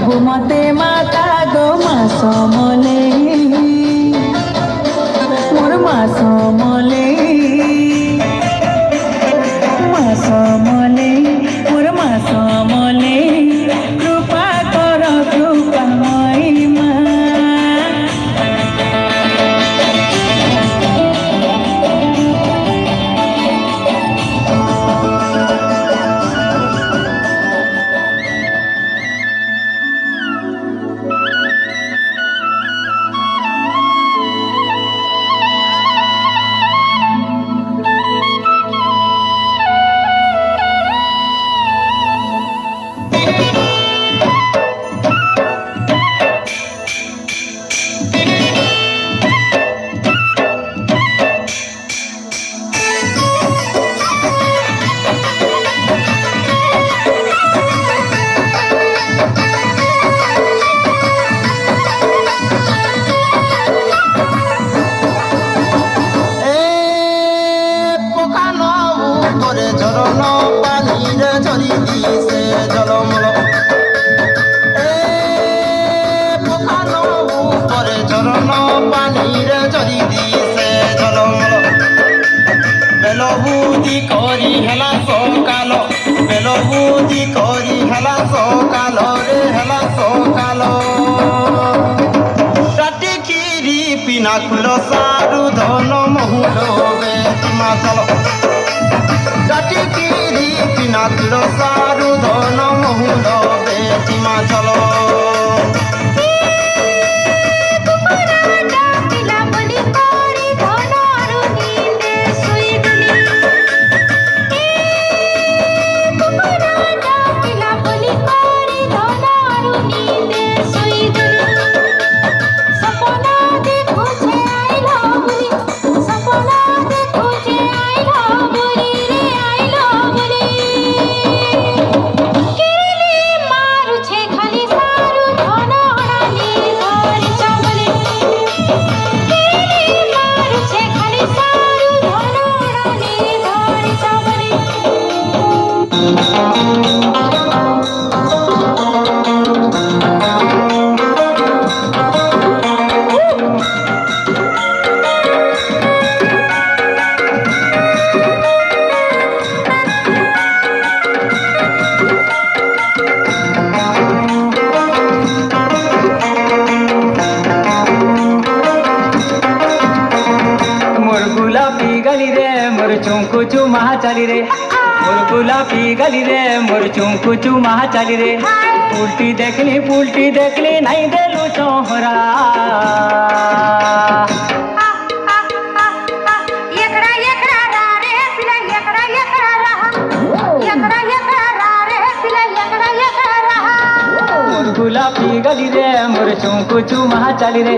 ঘুমতে মাতা গো মা সমলে মোর মা সমলে মা সমলে মোর মা সমলে কৃপা কর কৃপাময়ী মা বেলবুদি করি হেলা সকাল বেলবুদি করি হেলা সকাল রে হেলা সকাল রাতে খিরি পিনা কুল সারু ধন মহুল বেতিমা চল রাতে খিরি পিনা কুল সারু ধন মহুল বেতিমা চল चुमकु चुमा चली रे मोर गुलाबी गली रे मोर चुमकु चुमा चली रे उल्टी देखली नहीं देलू चोहरा गुलाबी गली रे मोर चुमकु चुमा चली रे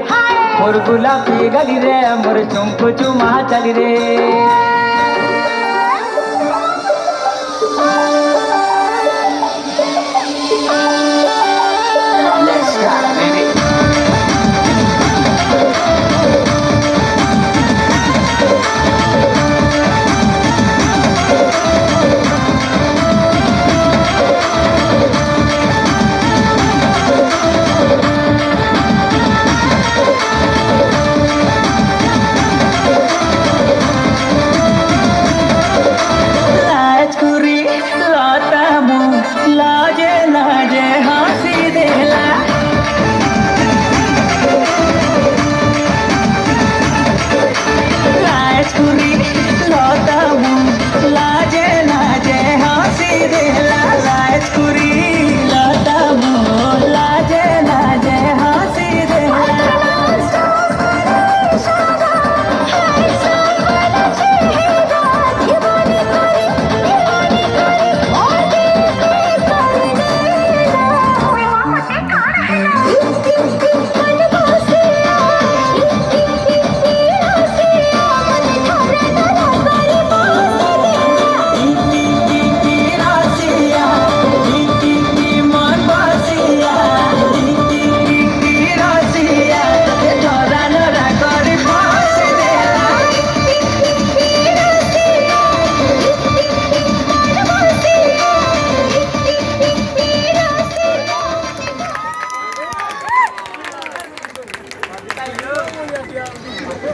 मोर गुलाबी गली रे मोर चुमकु चुमा चली रे ଆଇଲୋ